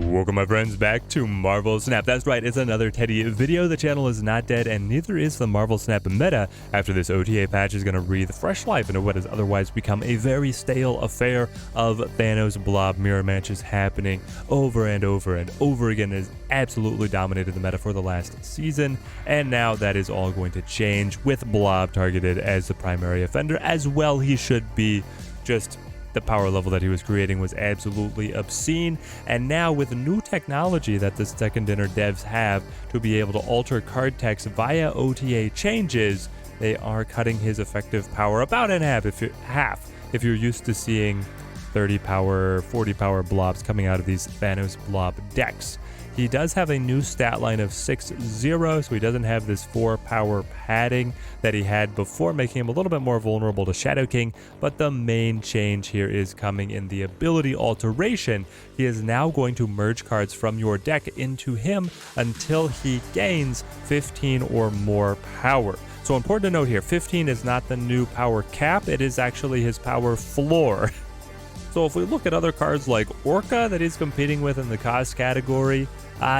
Welcome my friends back to Marvel Snap. That's right, it's another Teddy video. The channel is not dead and neither is the Marvel Snap meta after this OTA patch is going to breathe fresh life into what has otherwise become a very stale affair of Thanos Blob mirror matches happening over and over and over again. It has absolutely dominated the meta for the last season, and now that is all going to change with Blob targeted as the primary offender. As well he should be. Just the power level that he was creating was absolutely obscene, and now with new technology that the second dinner devs have to be able to alter card text via OTA changes, they are cutting his effective power about in half if you're used to seeing 30 power, 40 power blobs coming out of these Thanos blob decks. He does have a new stat line of 6-0, so he doesn't have this 4 power padding that he had before, making him a little bit more vulnerable to Shadow King. But the main change here is coming in the ability alteration. He is now going to merge cards from your deck into him until he gains 15 or more power. So important to note here, 15 is not the new power cap, it is actually his power floor. So if we look at other cards like Orca that he's competing with in the cost category,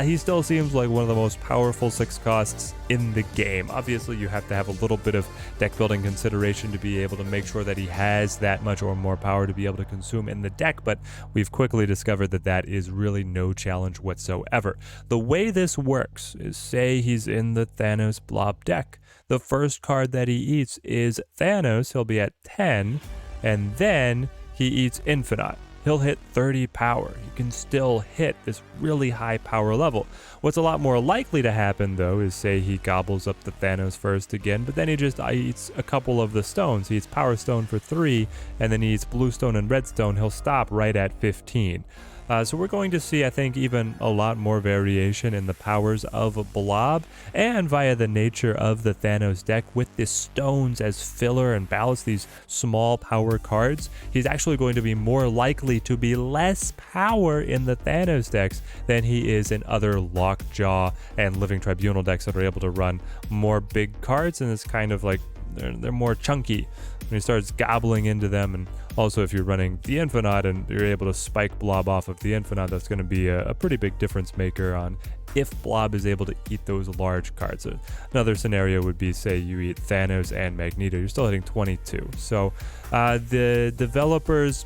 he still seems like one of the most powerful 6 costs in the game. Obviously, you have to have a little bit of deck building consideration to be able to make sure that he has that much or more power to be able to consume in the deck, but we've quickly discovered that that is really no challenge whatsoever. The way this works is, say he's in the Thanos Blob deck. The first card that he eats is Thanos, he'll be at 10, and then he eats Infinite. He'll hit 30 power. You can still hit this really high power level. What's a lot more likely to happen though is, say he gobbles up the Thanos first again, but then he just eats a couple of the stones. He eats Power Stone for 3, and then he eats Blue Stone and Red Stone. He'll stop right at 15. So we're going to see, I think, even a lot more variation in the powers of Blob, and via the nature of the Thanos deck with the stones as filler and ballast, these small power cards, he's actually going to be more likely to be less power in the Thanos decks than he is in other Lockjaw and Living Tribunal decks that are able to run more big cards, and it's kind of like they're more chunky when he starts gobbling into them. And also, if you're running the Infinite and you're able to spike Blob off of the Infinite, that's going to be a pretty big difference maker on if Blob is able to eat those large cards. Another scenario would be, say you eat Thanos and Magneto, you're still hitting 22. So the developers,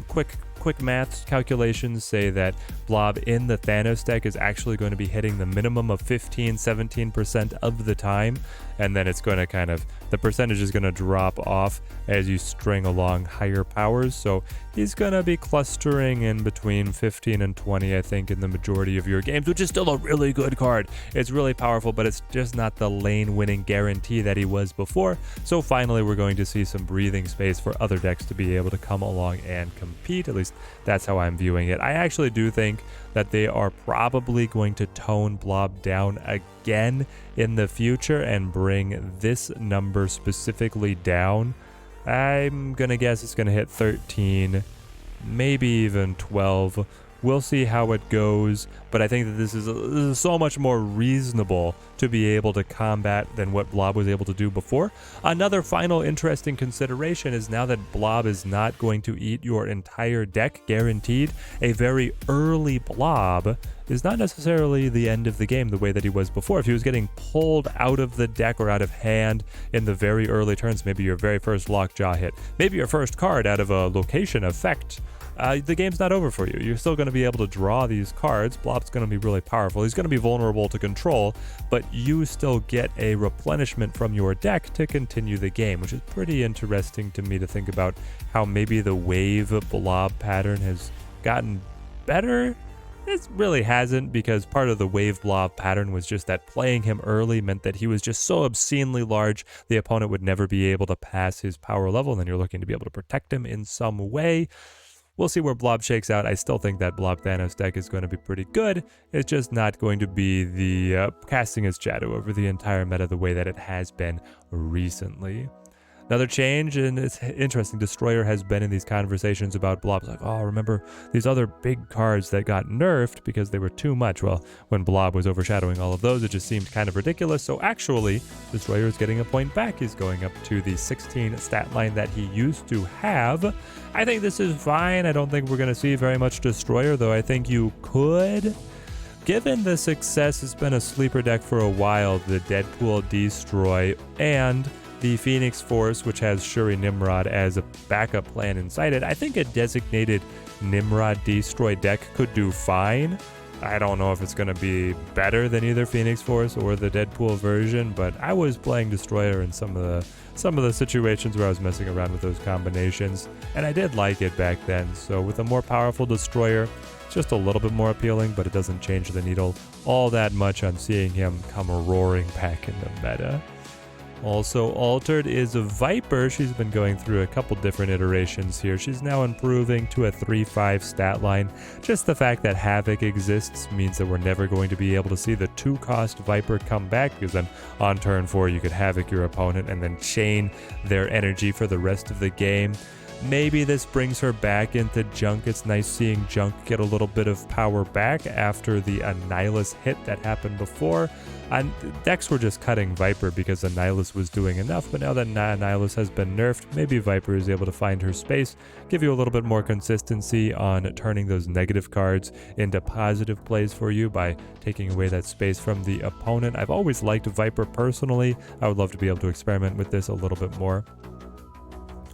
quick math calculations say that Blob in the Thanos deck is actually going to be hitting the minimum of 15-17% of the time, and then it's going to kind of, the percentage is going to drop off as you string along higher powers. So he's going to be clustering in between 15 and 20, I think, in the majority of your games, which is still a really good card. It's really powerful, but it's just not the lane winning guarantee that he was before. So finally, we're going to see some breathing space for other decks to be able to come along and compete. At least that's how I'm viewing it. I actually do think that they are probably going to tone Blob down again in the future and bring this number specifically down. I'm gonna guess it's gonna hit 13, maybe even 12. We'll see how it goes, but I think that this is so much more reasonable to be able to combat than what Blob was able to do before. Another final interesting consideration is, now that Blob is not going to eat your entire deck guaranteed, a very early Blob is not necessarily the end of the game the way that he was before. If he was getting pulled out of the deck or out of hand in the very early turns, maybe your very first Lockjaw hit, maybe your first card out of a location effect, the game's not over for you. You're still going to be able to draw these cards. Blob's going to be really powerful. He's going to be vulnerable to control, but you still get a replenishment from your deck to continue the game, which is pretty interesting to me to think about how maybe the wave Blob pattern has gotten better. It really hasn't, because part of the wave Blob pattern was just that playing him early meant that he was just so obscenely large, the opponent would never be able to pass his power level, and then you're looking to be able to protect him in some way. We'll see where Blob shakes out. I still think that Blob Thanos deck is going to be pretty good. It's just not going to be the casting its shadow over the entire meta the way that it has been recently. Another change, and it's interesting, Destroyer has been in these conversations about Blobs, like, oh, remember these other big cards that got nerfed because they were too much. Well, when Blob was overshadowing all of those, it just seemed kind of ridiculous. So actually, Destroyer is getting a point back. He's going up to the 16 stat line that he used to have. I think this is fine. I don't think we're going to see very much Destroyer, though I think you could. Given the success, it's been a sleeper deck for a while, the Deadpool Destroy and the Phoenix Force, which has Shuri Nimrod as a backup plan inside it. I think a designated Nimrod Destroy deck could do fine. I don't know if it's going to be better than either Phoenix Force or the Deadpool version, but I was playing Destroyer in some of the situations where I was messing around with those combinations, and I did like it back then. So with a more powerful Destroyer, it's just a little bit more appealing, but it doesn't change the needle all that much on seeing him come roaring back in the meta. Also altered is a Viper. She's been going through a couple different iterations here. She's now improving to a 3-5 stat line. Just the fact that Havoc exists means that we're never going to be able to see the 2-cost Viper come back, because then on turn 4 you could Havoc your opponent and then chain their energy for the rest of the game. Maybe this brings her back into Junk. It's nice seeing Junk get a little bit of power back after the Annihilus hit that happened before. And decks were just cutting Viper because Annihilus was doing enough, but now that Annihilus has been nerfed, maybe Viper is able to find her space, give you a little bit more consistency on turning those negative cards into positive plays for you by taking away that space from the opponent. I've always liked Viper personally. I would love to be able to experiment with this a little bit more.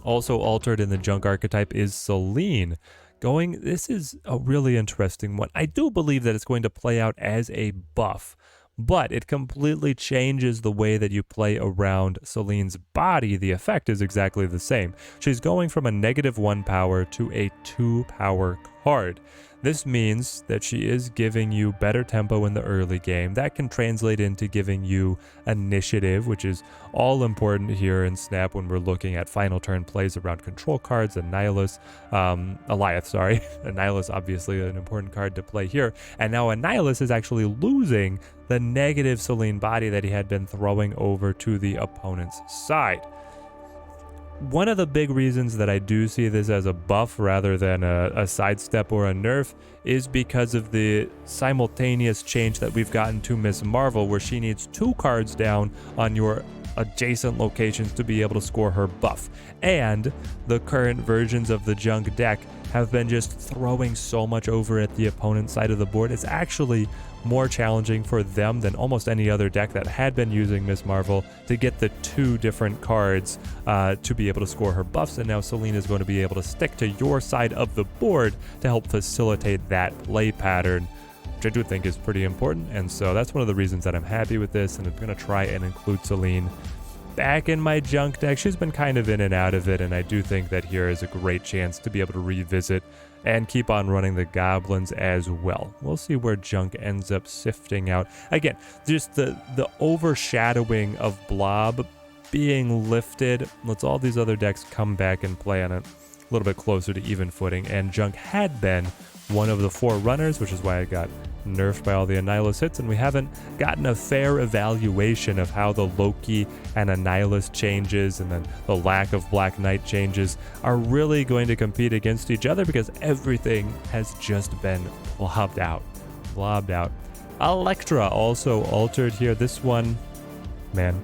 Also altered in the Junk archetype is Seline. This is a really interesting one. I do believe that it's going to play out as a buff, but it completely changes the way that you play around Seline's body. The effect is exactly the same. She's going from a -1 power to a 2 power card. This means that she is giving you better tempo in the early game. That can translate into giving you initiative, which is all important here in Snap when we're looking at final turn plays around control cards. Annihilus, Annihilus, obviously an important card to play here. And now Annihilus is actually losing the negative Seline body that he had been throwing over to the opponent's side. One of the big reasons that I do see this as a buff rather than a sidestep or a nerf is because of the simultaneous change that we've gotten to Miss Marvel, where she needs 2 cards down on your adjacent locations to be able to score her buff. And the current versions of the Junk deck have been just throwing so much over at the opponent's side of the board. It's actually more challenging for them than almost any other deck that had been using Miss Marvel to get the 2 different cards to be able to score her buffs, and now Seline is going to be able to stick to your side of the board to help facilitate that play pattern, which I do think is pretty important. And so that's one of the reasons that I'm happy with this, and I'm going to try and include Seline back in my Junk deck. She's been kind of in and out of it, and I do think that here is a great chance to be able to revisit and keep on running the Goblins as well. We'll see where Junk ends up sifting out. Again, just the overshadowing of Blob being lifted lets all these other decks come back and play on it a little bit closer to even footing, and Junk had been one of the 4 runners, which is why I got nerfed by all the Annihilus hits, and we haven't gotten a fair evaluation of how the Loki and Annihilus changes and then the lack of Black Knight changes are really going to compete against each other, because everything has just been blobbed out. Electra also altered here. This one, man,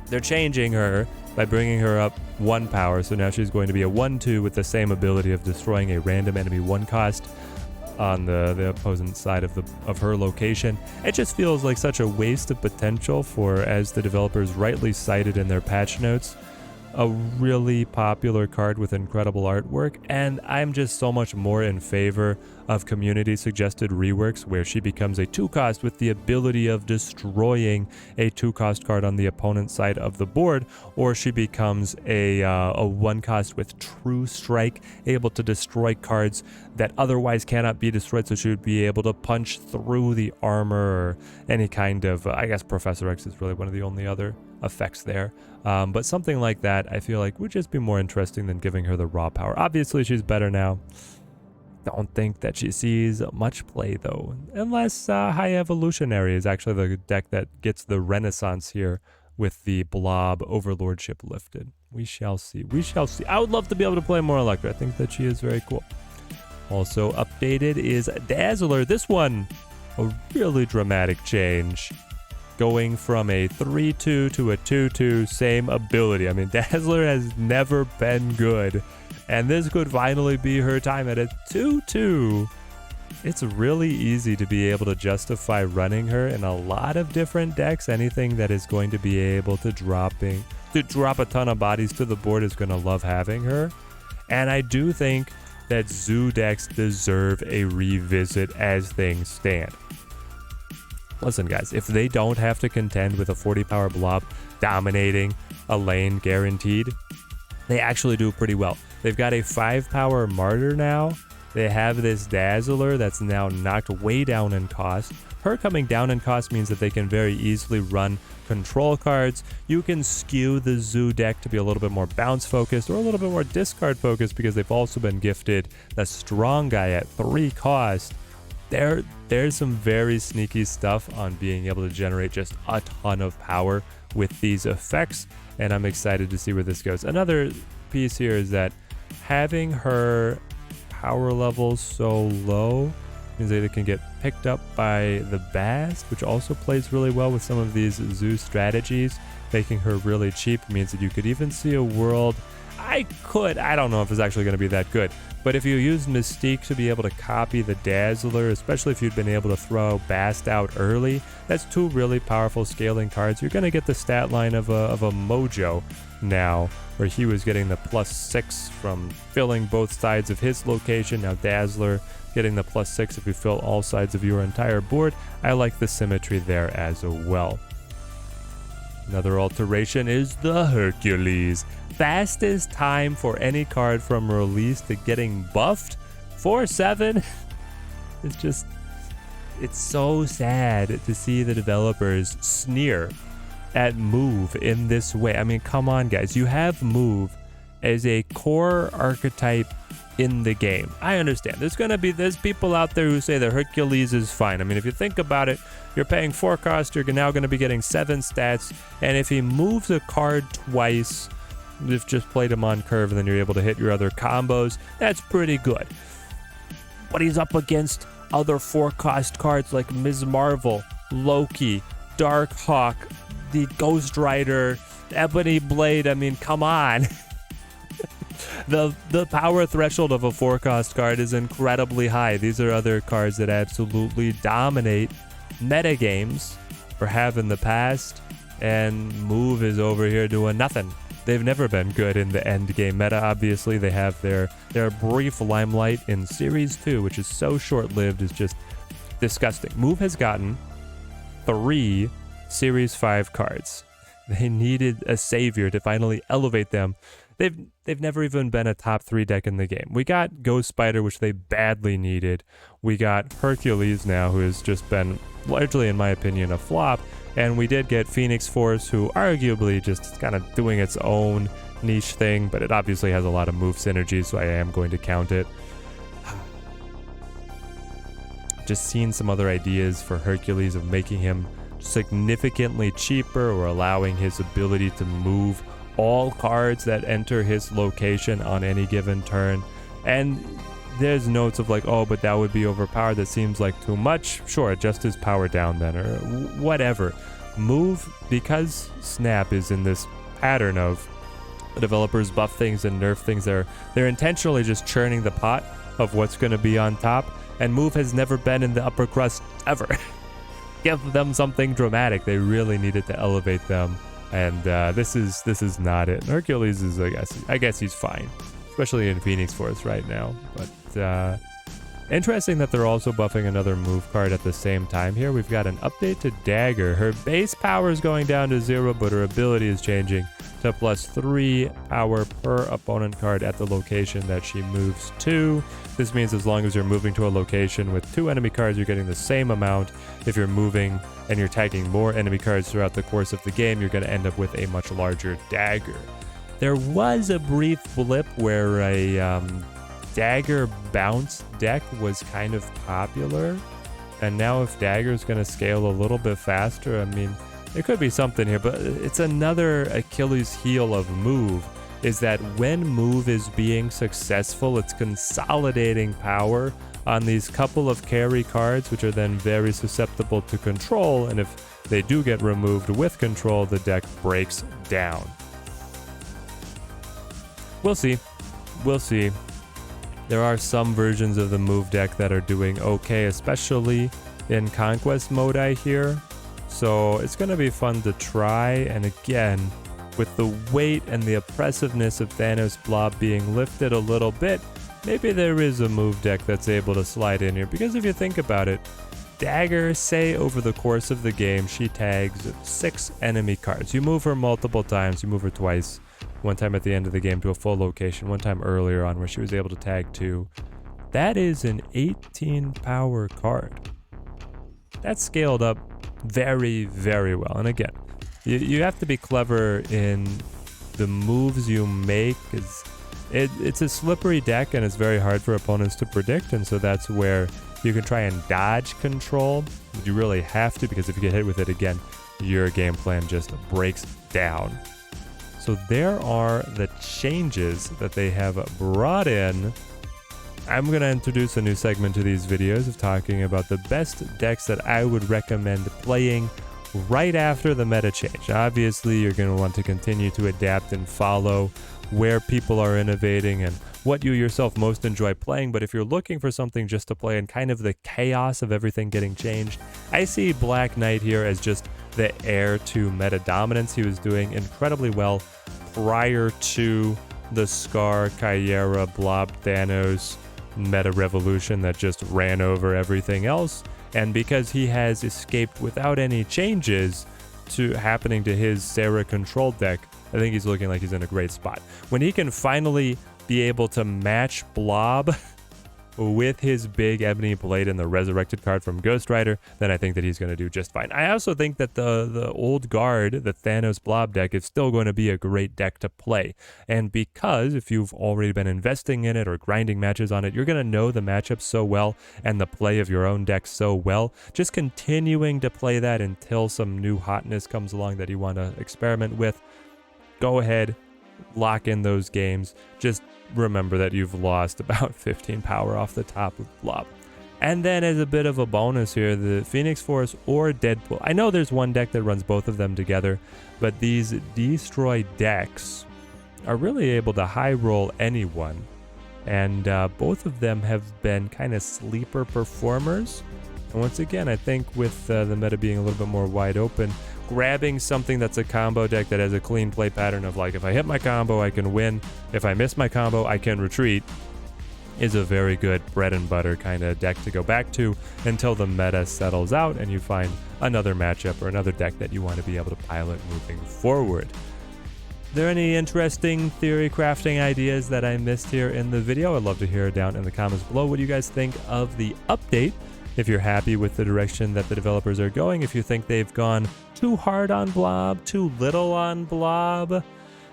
they're changing her by bringing her up 1 power, so now she's going to be a 1/2 with the same ability of destroying a random enemy 1 cost on the opposing side of her location. It just feels like such a waste of potential for, as the developers rightly cited in their patch notes, a really popular card with incredible artwork, and I'm just so much more in favor of community suggested reworks where she becomes a 2-cost with the ability of destroying a 2-cost card on the opponent's side of the board, or she becomes a 1-cost with True Strike, able to destroy cards that otherwise cannot be destroyed, so she would be able to punch through the armor or any kind of, I guess Professor X is really one of the only other effects there. But something like that I feel like would just be more interesting than giving her the raw power. Obviously she's better now. Don't think that she sees much play though, unless High Evolutionary is actually the deck that gets the renaissance here with the Blob overlordship lifted. We shall see. We shall see. I would love to be able to play more Electra. I think that she is very cool. Also updated is Dazzler. This one, a really dramatic change. Going from a 3-2 to a 2-2, same ability. I mean, Dazzler has never been good. And this could finally be her time at a 2-2. It's really easy to be able to justify running her in a lot of different decks. Anything that is going to be able to drop a ton of bodies to the board is going to love having her. And I do think that zoo decks deserve a revisit as things stand. Listen, guys, if they don't have to contend with a 40 power Blob dominating a lane guaranteed, they actually do pretty well. They've got a 5 power Martyr now. They have this Dazzler that's now knocked way down in cost. Her coming down in cost means that they can very easily run control cards. You can skew the zoo deck to be a little bit more bounce focused or a little bit more discard focused because they've also been gifted the strong guy at 3 cost. There's some very sneaky stuff on being able to generate just a ton of power with these effects, and I'm excited to see where this goes. Another piece here is that having her power levels so low means that it can get picked up by the Bast, which also plays really well with some of these zoo strategies. Making her really cheap means that you could even see a world. I don't know if it's actually going to be that good, but if you use Mystique to be able to copy the Dazzler, especially if you'd been able to throw Bast out early, that's 2 really powerful scaling cards. You're going to get the stat line of a Mojo now, where he was getting the +6 from filling both sides of his location. Now Dazzler getting the +6 if you fill all sides of your entire board. I like the symmetry there as well. Another alteration is the Hercules. Fastest time for any card from release to getting buffed. 4-7. It's so sad to see the developers sneer at Move in this way. I mean, come on, guys. You have Move as a core archetype in the game. I understand. There's people out there who say that Hercules is fine. I mean, if you think about it, you're paying 4 cost, you're now going to be getting 7 stats, and if he moves a card twice, you've just played him on curve, and then you're able to hit your other combos, that's pretty good. But he's up against other 4 cost cards like Ms. Marvel, Loki, Darkhawk, the Ghost Rider, Ebony Blade. I mean, come on. The power threshold of a 4 cost card is incredibly high. These are other cards that absolutely dominate metagames or have in the past, and Move is over here doing nothing. They've never been good in the end game meta. Obviously, they have their brief limelight in Series 2, which is so short-lived, is just disgusting. Move has gotten 3 Series 5 cards. They needed a savior to finally elevate them. They've never even been a top 3 deck in the game. We got Ghost Spider, which they badly needed. We got Hercules now, who has just been largely, in my opinion, a flop. And we did get Phoenix Force, who arguably just kind of doing its own niche thing, but it obviously has a lot of move synergy, so I am going to count it. Just seeing some other ideas for Hercules of making him significantly cheaper or allowing his ability to move all cards that enter his location on any given turn. And there's notes of like, oh, but that would be overpowered. That seems like too much. Sure, adjust his power down then, or whatever. Move, because Snap is in this pattern of the developers buff things and nerf things. They're intentionally just churning the pot of what's going to be on top. And Move has never been in the upper crust ever. Give them something dramatic. They really needed to elevate them. And this is not it. Hercules is, I guess he's fine, especially in Phoenix Force right now. But interesting that they're also buffing another move card at the same time here. We've got an update to Dagger. Her base power is going down to 0, but her ability is changing to +3 power per opponent card at the location that she moves to. This means as long as you're moving to a location with 2 enemy cards, you're getting the same amount. If you're moving and you're tagging more enemy cards throughout the course of the game, you're going to end up with a much larger Dagger. There was a brief blip where a Dagger bounce deck was kind of popular, and now if Dagger's going to scale a little bit faster, I mean, There could be something here, but it's another Achilles heel of Move, is that when Move is being successful, it's consolidating power on these couple of carry cards, which are then very susceptible to control, and if they do get removed with control, the deck breaks down. We'll see. We'll see. There are some versions of the Move deck that are doing okay, especially in Conquest mode, I hear. So it's going to be fun to try, and again, with the weight and the oppressiveness of Thanos Blob being lifted a little bit, maybe there is a Move deck that's able to slide in here, because if you think about it, Dagger, say over the course of the game, she tags 6 enemy cards. You move her multiple times, you move her twice, one time at the end of the game to a full location, one time earlier on where she was able to tag 2. That is an 18 power card. That's scaled up very, very well. And again, you have to be clever in the moves you make, because it's a slippery deck and it's very hard for opponents to predict, and so that's where you can try and dodge control. You really have to, because if you get hit with it again, your game plan just breaks down. So there are the changes that they have brought in. I'm going to introduce a new segment to these videos of talking about the best decks that I would recommend playing right after the meta change. Obviously, you're going to want to continue to adapt and follow where people are innovating and what you yourself most enjoy playing, but if you're looking for something just to play in kind of the chaos of everything getting changed, I see Black Knight here as just the heir to meta dominance. He was doing incredibly well prior to the Scar, Chimera, Blob, Thanos meta revolution that just ran over everything else, and because he has escaped without any changes to happening to his Sarah controlled deck, I think he's looking like he's in a great spot. When he can finally be able to match Blob with his big Ebony Blade and the resurrected card from Ghost Rider, then I think that he's going to do just fine. I also think that the old guard, the Thanos Blob deck, is still going to be a great deck to play. And because if you've already been investing in it or grinding matches on it, you're going to know the matchups so well and the play of your own deck so well. Just continuing to play that until some new hotness comes along that you want to experiment with. Go ahead, lock in those games. Just remember that you've lost about 15 power off the top of Blob. And then as a bit of a bonus here, the Phoenix Force or Deadpool. I know there's one deck that runs both of them together, but these Destroy decks are really able to high roll anyone. And both of them have been kind of sleeper performers. And once again, I think with the meta being a little bit more wide open, grabbing something that's a combo deck that has a clean play pattern of like, if I hit my combo, I can win. If I miss my combo, I can retreat, is a very good bread and butter kind of deck to go back to until the meta settles out and you find another matchup or another deck that you want to be able to pilot moving forward. Are there any interesting theory crafting ideas that I missed here in the video? I'd love to hear down in the comments below. What do you guys think of the update? If you're happy with the direction that the developers are going, if you think they've gone too hard on Blob, too little on Blob.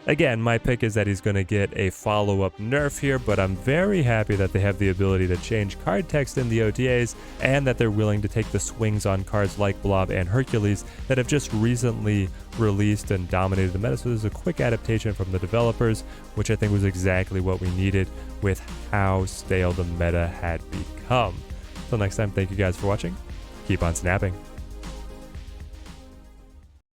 Again, my pick is that he's going to get a follow-up nerf here, but I'm very happy that they have the ability to change card text in the OTAs and that they're willing to take the swings on cards like Blob and Hercules that have just recently released and dominated the meta. So there's a quick adaptation from the developers, which I think was exactly what we needed with how stale the meta had become. Until next time, thank you guys for watching. Keep on snapping.